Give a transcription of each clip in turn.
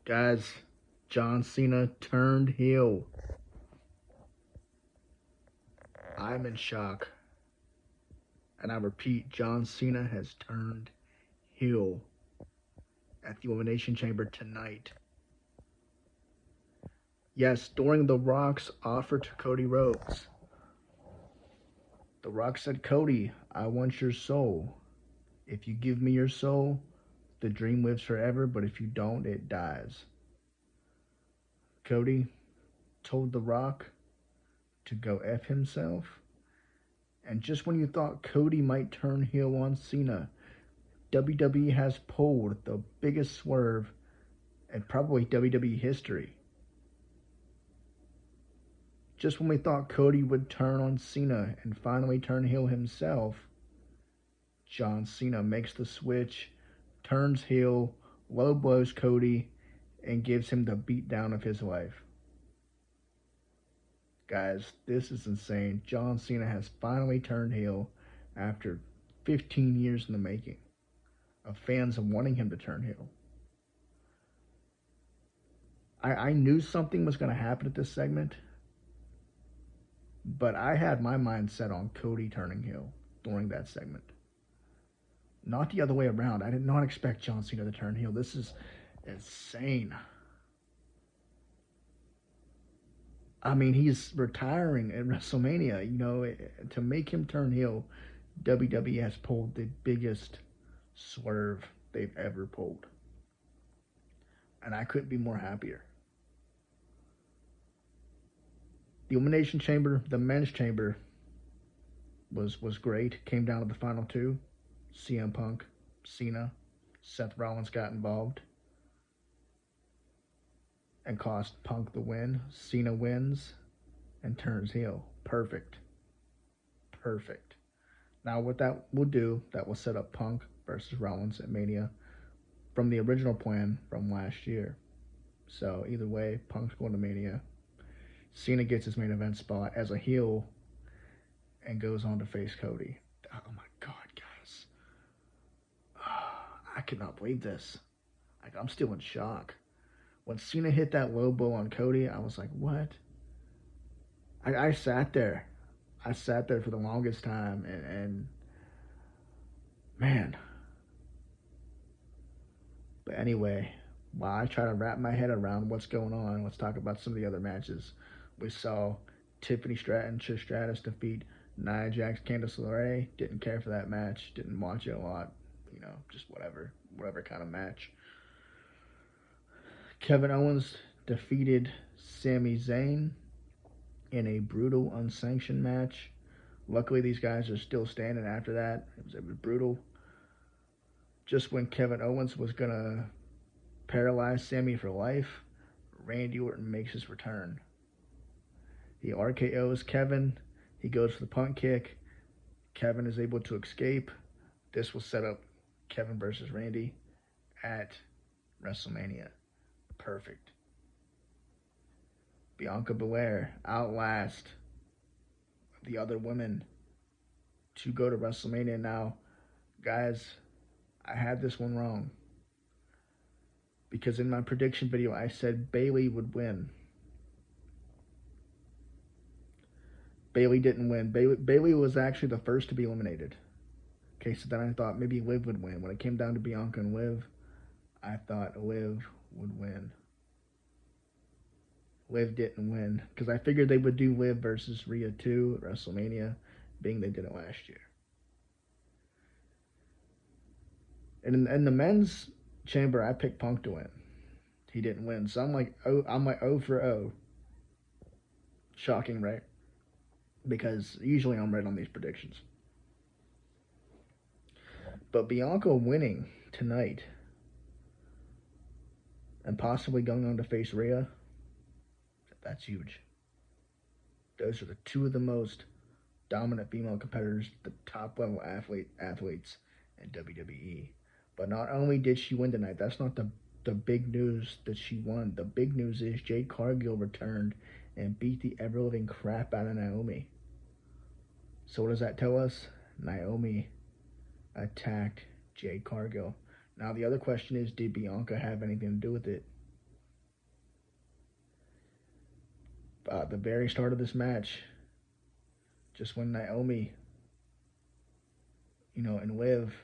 Guys, John Cena turned heel. I'm in shock. And I repeat, John Cena has turned heel at the Elimination Chamber tonight. Yes, during The Rock's offer to Cody Rhodes, The Rock said, Cody, I want your soul. If you give me your soul, the dream lives forever, but if you don't, it dies. Cody told The Rock to go F himself. And just when you thought Cody might turn heel on Cena, WWE has pulled the biggest swerve in probably WWE history. Just when we thought Cody would turn on Cena and finally turn heel himself, John Cena makes the switch, turns heel, low blows Cody, and gives him the beatdown of his life. Guys, this is insane. John Cena has finally turned heel after 15 years in the making of fans wanting him to turn heel. I knew something was going to happen at this segment, but I had my mind set on Cody turning heel during that segment. Not the other way around. I did not expect John Cena to turn heel. This is insane. I mean, he's retiring at WrestleMania. You know, to make him turn heel, WWE has pulled the biggest swerve they've ever pulled. And I couldn't be more happier. The Elimination Chamber, the men's chamber, was great. Came down to the final two. CM Punk, Cena, Seth Rollins got involved and cost Punk the win. Cena wins and turns heel. Perfect. Perfect. Now what that will do, that will set up Punk versus Rollins at Mania from the original plan from last year. So either way, Punk's going to Mania. Cena gets his main event spot as a heel and goes on to face Cody. Oh my God, guys. I cannot believe this. I'm still in shock. When Cena hit that low blow on Cody, I was like, what? I sat there. I sat there for the longest time and man. But anyway, while I try to wrap my head around what's going on, let's talk about some of the other matches. We saw Tiffany Stratton, Trish Stratus defeat Nia Jax, Candice LeRae. Didn't care for that match. Didn't watch it a lot. You know, just whatever kind of match. Kevin Owens defeated Sami Zayn in a brutal, unsanctioned match. Luckily, these guys are still standing after that. It was brutal. Just when Kevin Owens was going to paralyze Sami for life, Randy Orton makes his return. He RKO's Kevin. He goes for the punt kick. Kevin is able to escape. This will set up Kevin versus Randy at WrestleMania. Perfect. Bianca Belair outlast the other women to go to WrestleMania. Now, guys, I had this one wrong because in my prediction video I said Bayley would win. Bayley didn't win. Bayley was actually the first to be eliminated. Okay, so then I thought maybe Liv would win. When it came down to Bianca and Liv, I thought Liv would win. Liv didn't win because I figured they would do Liv versus Rhea 2 at WrestleMania, being they did it last year. And in the men's chamber, I picked Punk to win. He didn't win, so I'm like 0 for 0. Shocking, right? Because usually I'm right on these predictions. But Bianca winning tonight and possibly going on to face Rhea, that's huge. Those are the two of the most dominant female competitors, the top level athletes in WWE. But not only did she win tonight, that's not the big news that she won. The big news is Jade Cargill returned and beat the ever-living crap out of Naomi. So what does that tell us? Naomi attacked Jade Cargill. Now the other question is, did Bianca have anything to do with it? the very start of this match, just when Naomi, and Liv,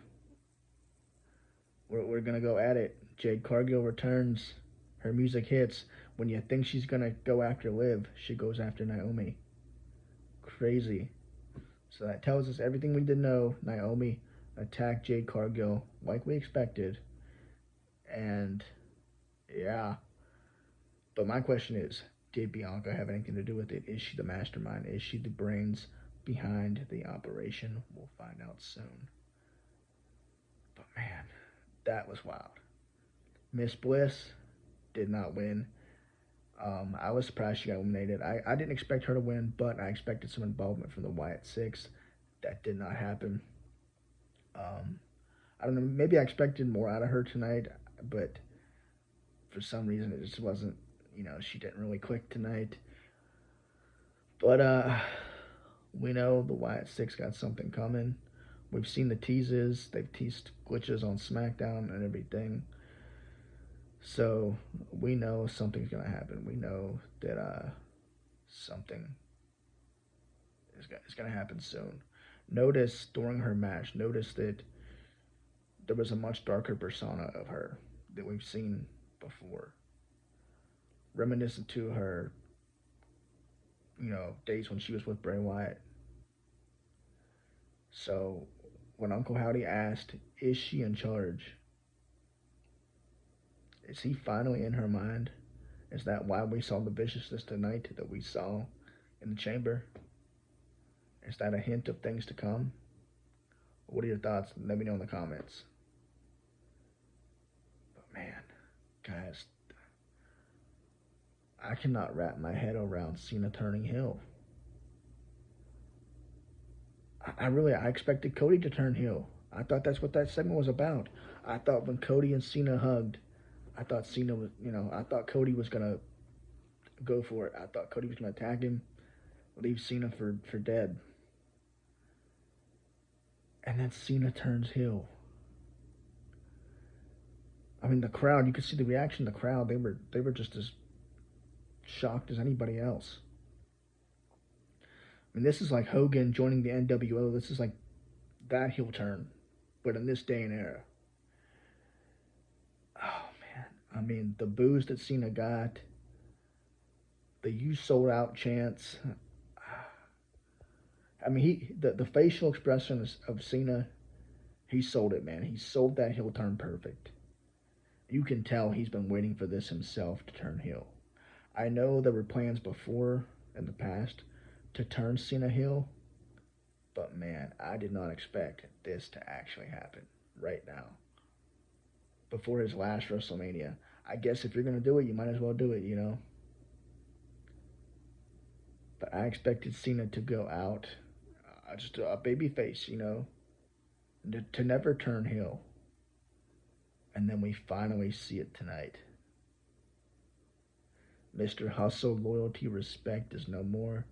we're gonna go at it. Jade Cargill returns. Her music hits. When you think she's gonna go after Liv, she goes after Naomi. Crazy. So that tells us everything we did know. Naomi attacked Jade Cargill like we expected. And yeah. But my question is, did Bianca have anything to do with it? Is she the mastermind? Is she the brains behind the operation? We'll find out soon. But man, that was wild. Miss Bliss did not win. I was surprised she got eliminated. I didn't expect her to win, but I expected some involvement from the Wyatt Six. That did not happen. I don't know. Maybe I expected more out of her tonight, but for some reason it just wasn't. She didn't really click tonight. But we know the Wyatt Six got something coming. We've seen the teases. They've teased glitches on SmackDown and everything. So we know something's going to happen. We know that something is going to happen soon. Notice during her match, that there was a much darker persona of her that we've seen before. Reminiscent to her, days when she was with Bray Wyatt. So when Uncle Howdy asked, is she in charge? Is he finally in her mind? Is that why we saw the viciousness tonight that we saw in the chamber? Is that a hint of things to come? What are your thoughts? Let me know in the comments. But man, guys, I cannot wrap my head around Cena turning heel. I expected Cody to turn heel. I thought that's what that segment was about. I thought when Cody and Cena hugged, I thought Cena was, I thought Cody was going to go for it. I thought Cody was going to attack him, leave Cena for dead. And then Cena turns heel. I mean, the crowd, you could see the reaction of the crowd. They were just as shocked as anybody else. I mean, this is like Hogan joining the NWO. This is like that heel turn, but in this day and era. Oh, man. I mean, the boos that Cena got, the "you sold out" chants. I mean, the facial expression of Cena, he sold it, man. He sold that heel turn perfect. You can tell he's been waiting for this himself to turn heel. I know there were plans before, in the past, to turn Cena heel, but man, I did not expect this to actually happen right now. Before his last WrestleMania. I guess if you're going to do it, you might as well do it, But I expected Cena to go out, just a baby face, to never turn heel. And then we finally see it tonight. Mr. Hustle, loyalty, respect is no more.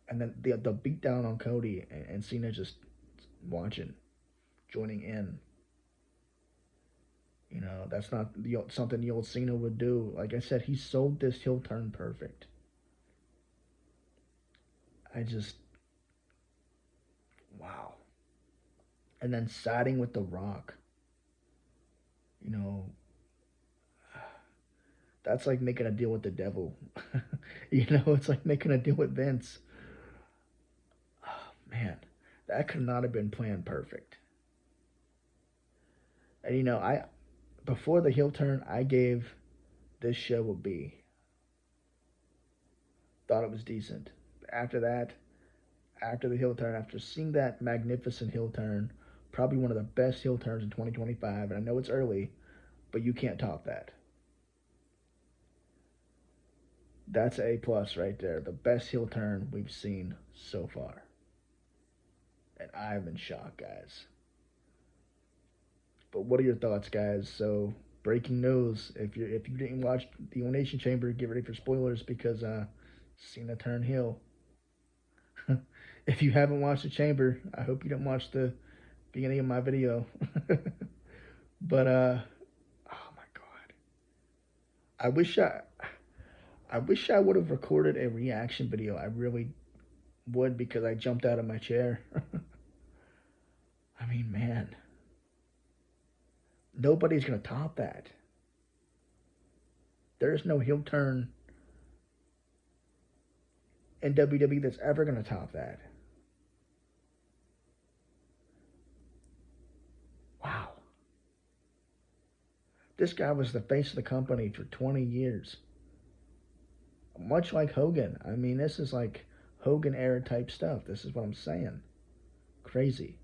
And then the beatdown on Cody and Cena just watching, joining in. That's not something the old Cena would do. Like I said, he sold this heel turn perfect. Wow. And then siding with The Rock. That's like making a deal with the devil. It's like making a deal with Vince. Oh, man, that could not have been planned perfect. And before the heel turn, I gave this show a B. Thought it was decent. After that, after the heel turn, after seeing that magnificent heel turn, probably one of the best heel turns in 2025, and I know it's early, but you can't top that. That's A+ right there. The best heel turn we've seen so far. And I'm in shock, guys. But what are your thoughts, guys? So, breaking news. If you didn't watch the Elimination Chamber, get ready for spoilers because Cena turned heel. If you haven't watched the Chamber, I hope you didn't watch the beginning of my video. But oh my God. I wish I wish I would have recorded a reaction video. I really would, because I jumped out of my chair. I mean, man, nobody's going to top that. There's no heel turn in WWE that's ever going to top that. Wow. This guy was the face of the company for 20 years. Much like Hogan. I mean, this is like Hogan era type stuff. This is what I'm saying. Crazy.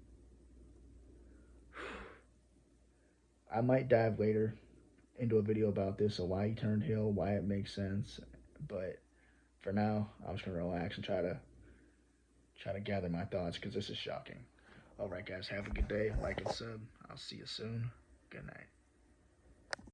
I might dive later into a video about this, of why he turned heel, why it makes sense. But for now, I'm just gonna relax and try to gather my thoughts, because this is shocking. All right, guys, have a good day. Like and sub. I'll see you soon. Good night.